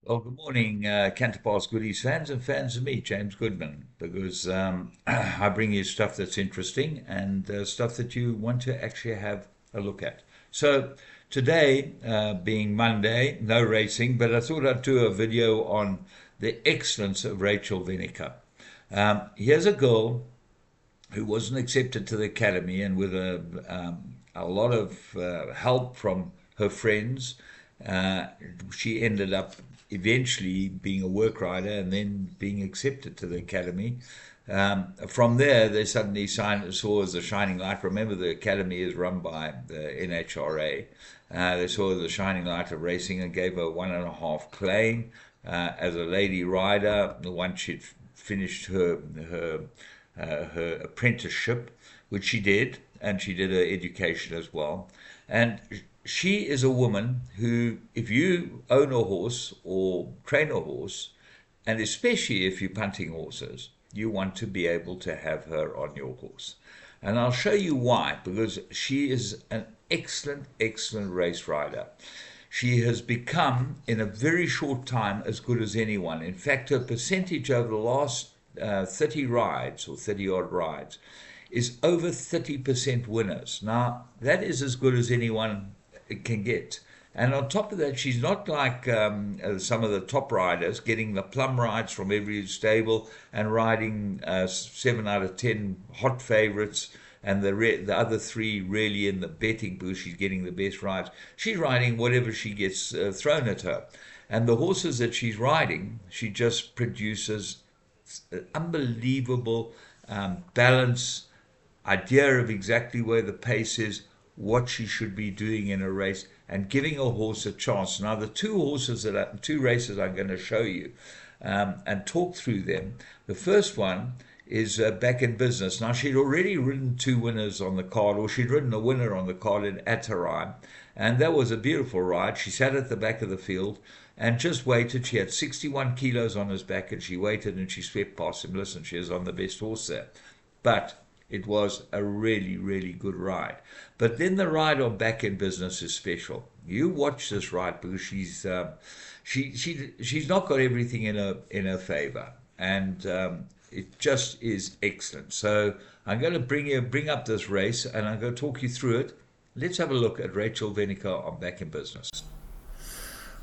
Well, good morning, Canter Pass Goodies fans and fans of me, James Goodman, because I bring you stuff that's interesting and stuff that you want to actually have a look at. So, today, being Monday, no racing, but I thought I'd do a video on the excellence of Rachel Venniker. Here's a girl who wasn't accepted to the academy, and with a lot of help from her friends, uh, she ended up eventually being a work rider and then being accepted to the academy. From there, they suddenly saw as a shining light. Remember, the academy is run by the NHRA. They saw the shining light of racing and gave her 1.5 claim as a lady rider. Once she'd finished her apprenticeship, which she did, and she did her education as well. And she is a woman who, if you own a horse or train a horse, and especially if you're punting horses, you want to be able to have her on your horse. And I'll show you why, because she is an excellent, excellent race rider. She has become, in a very short time, as good as anyone. In fact, her percentage over the last 30 rides or 30 odd rides is over 30% winners. Now, that is as good as anyone can get. And on top of that, she's not like some of the top riders getting the plum rides from every stable and riding 7 out of 10 hot favorites and the other three really in the betting because she's getting the best rides. She's riding whatever she gets thrown at her. And the horses that she's riding, she just produces unbelievable balance, idea of exactly where the pace is, what she should be doing in a race, and giving a horse a chance. Now, the two races I'm going to show you and talk through them. The first one is back in business. Now, she'd already ridden two winners on the card, or she'd ridden a winner on the card in Atarai, and that was a beautiful ride. She sat at the back of the field and just waited. She had 61 kilos on his back, and she waited and she swept past him. Listen, she is on the best horse there. But it was a really, really good ride. But then the ride on Back in Business is special. You watch this ride because she's not got everything in her favor, and it just is excellent. So I'm going to bring up this race, and I'm going to talk you through it. Let's have a look at Rachel Venniker on Back in Business.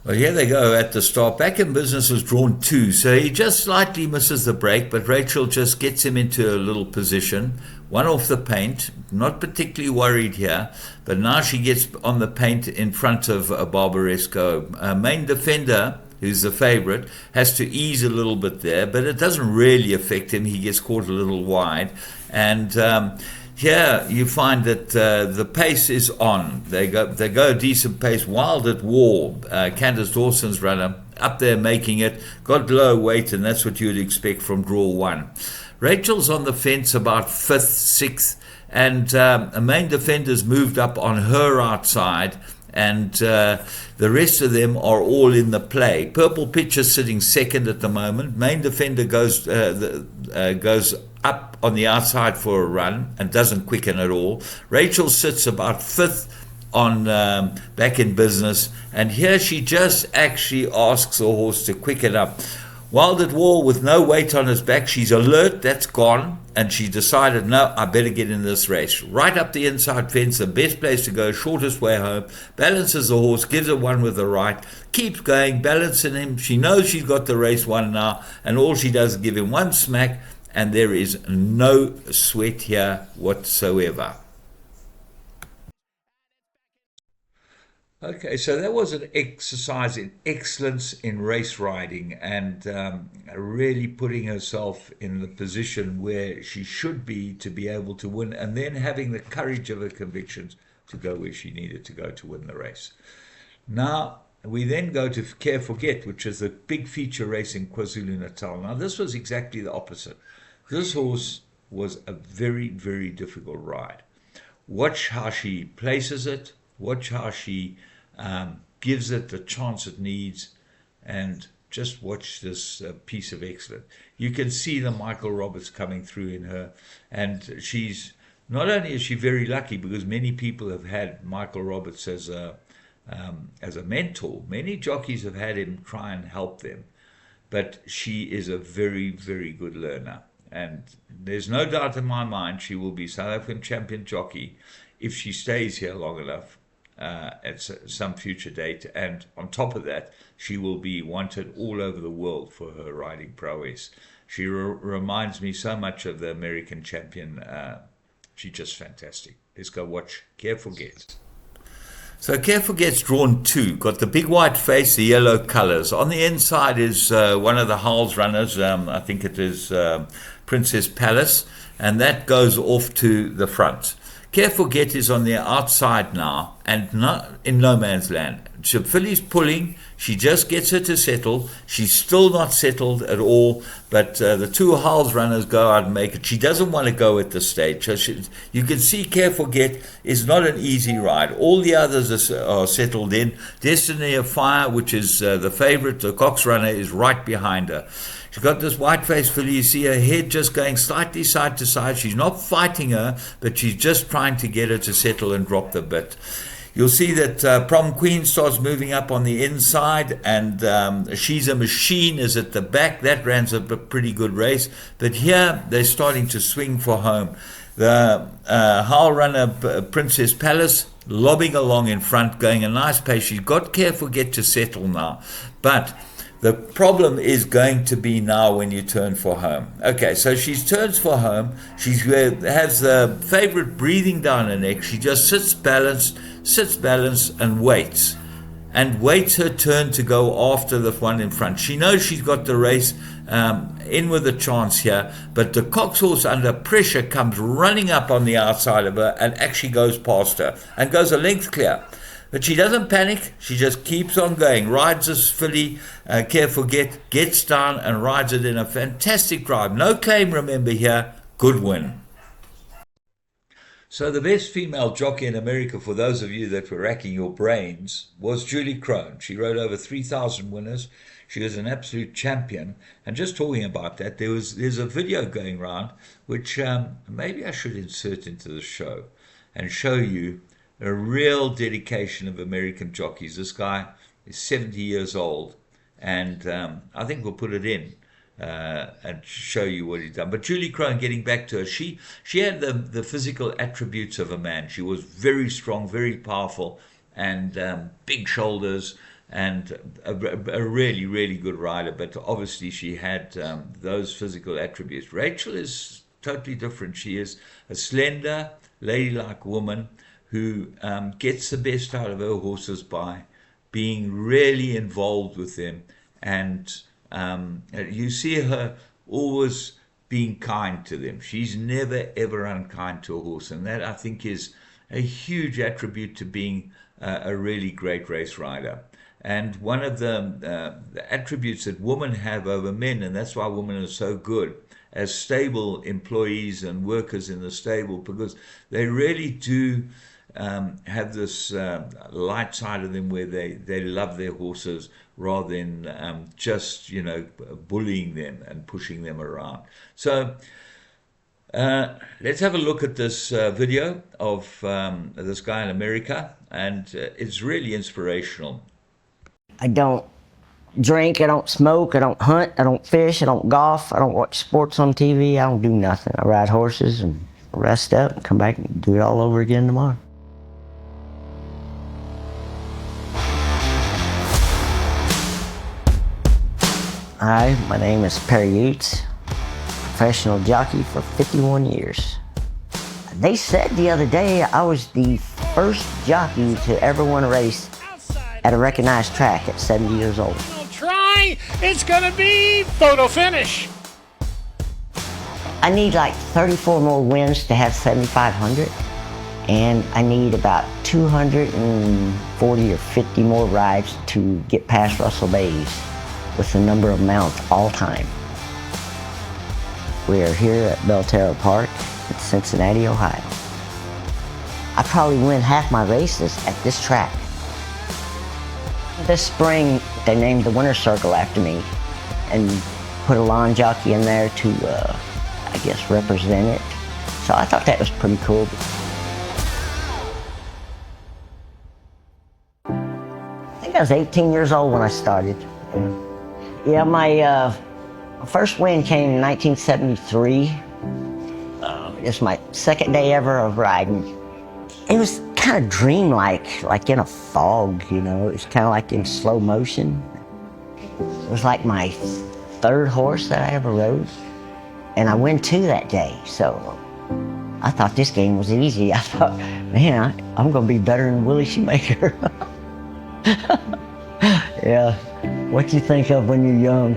Well, here they go at the start. Back in Business was drawn two, so he just slightly misses the break, but Rachel just gets him into a little position. One off the paint, not particularly worried here, but now she gets on the paint in front of Barbaresco. Main Defender, who's the favorite, has to ease a little bit there, but it doesn't really affect him. He gets caught a little wide, and here you find that the pace is on. They go a decent pace. Wild at War, Candace Dawson's runner, up there making it. Got low weight, and that's what you'd expect from draw one. Rachel's on the fence about fifth, sixth, and a Main Defender's moved up on her outside, and the rest of them are all in the play. Purple Pitcher sitting second at the moment. Main Defender goes up on the outside for a run and doesn't quicken at all. Rachel sits about fifth on Back in Business, and here she just actually asks the horse to quicken up. Wild at War, with no weight on his back, she's alert, that's gone, and she decided, no, I better get in this race. Right up the inside fence, the best place to go, shortest way home, balances the horse, gives her one with the right, keeps going, balancing him. She knows she's got the race won now, and all she does is give him one smack, and there is no sweat here whatsoever. Okay, so that was an exercise in excellence in race riding and really putting herself in the position where she should be to be able to win, and then having the courage of her convictions to go where she needed to go to win the race. Now, we then go to Care Forget, which is the big feature race in KwaZulu Natal. Now, this was exactly the opposite. This horse was a very, very difficult ride. Watch how she places it, watch how she gives it the chance it needs, and just watch this piece of excellence. You can see the Michael Roberts coming through in her, and she's not only is she very lucky because many people have had Michael Roberts as as a mentor. Many jockeys have had him try and help them, but she is a very, very good learner. And there's no doubt in my mind she will be South African champion jockey if she stays here long enough at some future date. And on top of that, she will be wanted all over the world for her riding prowess. She reminds me so much of the American champion. She's just fantastic. Let's go watch Care Forget. So Care Forget's drawn two. Got the big white face, the yellow colours. On the inside is one of the Howell's runners. I think it is Princess Palace, and that goes off to the front. Care Forget is on the outside now and not in no man's land. So filly's pulling. She just gets her to settle. She's still not settled at all, but the two Howell's runners go out and make it. She doesn't want to go at this stage. So you can see Care Forget is not an easy ride. All the others are settled in. Destiny of Fire, which is the favorite, the Cox runner, is right behind her. She's got this white-faced filly. You see her head just going slightly side to side. She's not fighting her, but she's just trying to get her to settle and drop the bit. You'll see that Prom Queen starts moving up on the inside, and She's a Machine is at the back. That ran a pretty good race. But here, they're starting to swing for home. The Howell runner, Princess Palace, lobbing along in front, going a nice pace. She's got Care Forget to settle now. But the problem is going to be now when you turn for home. Okay, so she turns for home. She has the favorite breathing down her neck. She just sits balanced, and waits her turn to go after the one in front. She knows she's got the race in with a chance here, but the Cox horse under pressure comes running up on the outside of her and actually goes past her and goes a length clear. But she doesn't panic. She just keeps on going. Rides this filly, Care Forget, gets down and rides it in a fantastic drive. No claim, remember here. Good win. So the best female jockey in America, for those of you that were racking your brains, was Julie Crone. She rode over 3,000 winners. She was an absolute champion. And just talking about that, there's a video going around, which maybe I should insert into the show and show you a real dedication of American jockeys. This guy is 70 years old, and I think we'll put it in and show you what he's done. But Julie Crone, getting back to her, she had the physical attributes of a man. She was very strong, very powerful, and big shoulders, and a really, really good rider. But obviously she had those physical attributes. Rachel is totally different. She is a slender, ladylike woman who gets the best out of her horses by being really involved with them. And you see her always being kind to them. She's never, ever unkind to a horse. And that, I think, is a huge attribute to being a really great race rider. And one of the attributes that women have over men, and that's why women are so good as stable employees and workers in the stable, because they really do have this light side of them where they love their horses rather than just bullying them and pushing them around. So let's have a look at this video of this guy in America, and it's really inspirational. I don't drink, I don't smoke, I don't hunt, I don't fish, I don't golf, I don't watch sports on TV, I don't do nothing. I ride horses and rest up and come back and do it all over again tomorrow. Hi, my name is Perry Ouzts, professional jockey for 51 years. They said the other day I was the first jockey to ever win a race at a recognized track at 70 years old. Try, it's gonna be photo finish. I need like 34 more wins to have 7,500, and I need about 240 or 50 more rides to get past Russell Bays with the number of mounts all time. We are here at Belterra Park in Cincinnati, Ohio. I probably win half my races at this track. This spring, they named the Winner's Circle after me and put a lawn jockey in there to, I guess, represent it. So I thought that was pretty cool. think I was 18 years old when I started. Yeah, my first win came in 1973. It was my second day ever of riding. It was kind of dreamlike, like in a fog, you know. It was kind of like in slow motion. It was like my third horse that I ever rode. And I won 2 that day, so I thought this game was easy. I thought, man, I'm gonna be better than Willie Shoemaker. Yeah, what you think of when you're young?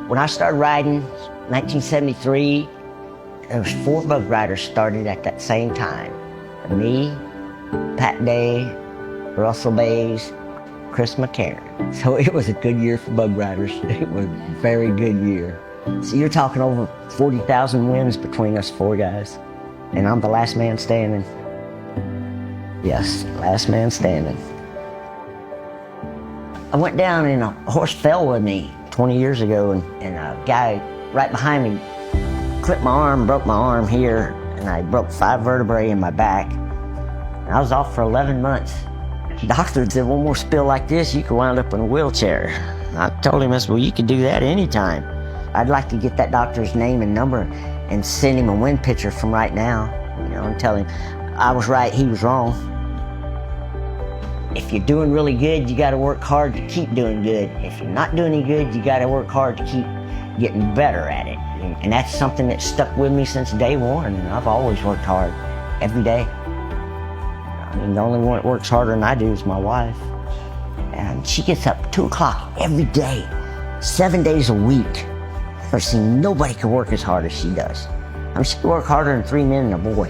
When I started riding, 1973, there was 4 bug riders started at that same time. Me, Pat Day, Russell Bays, Chris McCarron. So it was a good year for bug riders. It was a very good year. So you're talking over 40,000 wins between us 4 guys. And I'm the last man standing. Yes, last man standing. I went down and a horse fell with me 20 years ago, and a guy right behind me clipped my arm, broke my arm here, and I broke 5 vertebrae in my back. And I was off for 11 months. The doctor said, one more spill like this, you could wind up in a wheelchair. And I told him, I said, well, you could do that anytime. I'd like to get that doctor's name and number and send him a wind picture from right now, you know, and tell him I was right, he was wrong. If you're doing really good, you gotta work hard to keep doing good. If you're not doing any good, you gotta work hard to keep getting better at it. And that's something that stuck with me since day one, and I've always worked hard, every day. I mean, the only one that works harder than I do is my wife. And she gets up 2 o'clock every day, 7 days a week. I've never seen nobody can work as hard as she does. I mean, she can work harder than 3 men and a boy.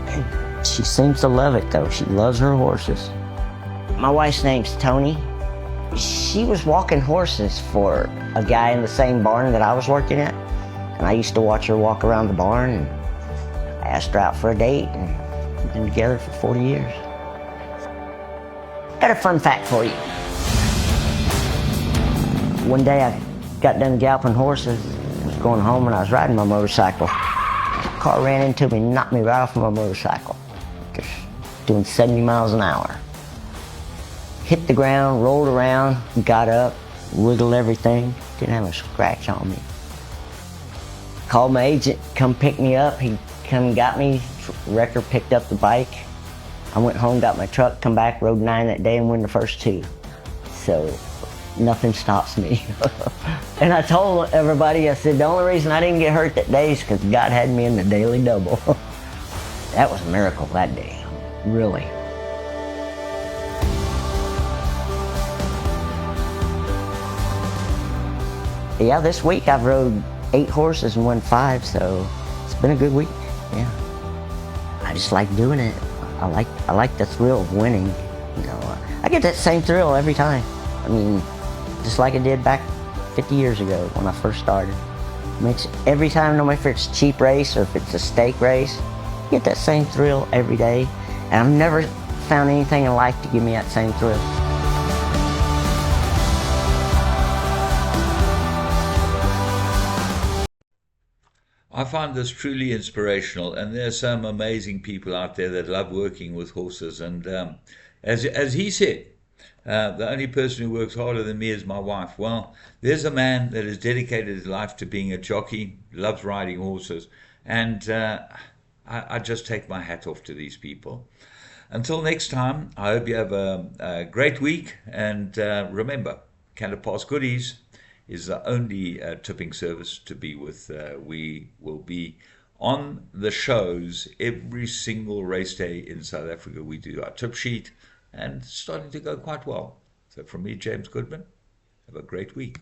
And she seems to love it, though. She loves her horses. My wife's name's Tony. She was walking horses for a guy in the same barn that I was working at. And I used to watch her walk around the barn, and I asked her out for a date, and we've been together for 40 years. Got a fun fact for you. One day I got done galloping horses, I was going home and I was riding my motorcycle. A car ran into me and knocked me right off of my motorcycle. Just doing 70 miles an hour. Hit the ground, rolled around, got up, wiggled everything, didn't have a scratch on me. Called my agent, come pick me up. He come and got me. Wrecker picked up the bike. I went home, got my truck, come back, rode 9 that day and won the first 2. So nothing stops me. And I told everybody, I said, the only reason I didn't get hurt that day is because God had me in the daily double. That was a miracle that day, really. Yeah, this week I've rode 8 horses and won 5, so it's been a good week. Yeah, I just like doing it. I like the thrill of winning. You know, I get that same thrill every time. I mean, just like I did back 50 years ago when I first started. Makes every time, no matter if it's a cheap race or if it's a stake race, you get that same thrill every day. And I've never found anything in life to give me that same thrill. I find this truly inspirational, and there's some amazing people out there that love working with horses. And as he said, the only person who works harder than me is my wife. Well, there's a man that has dedicated his life to being a jockey, loves riding horses, and I just take my hat off to these people. Until next time, I hope you have a great week, and remember, Canada Pass Goodies is the only tipping service to be with. We will be on the shows every single race day in South Africa. We do our tip sheet, and it's starting to go quite well. So from me, James Goodman, have a great week.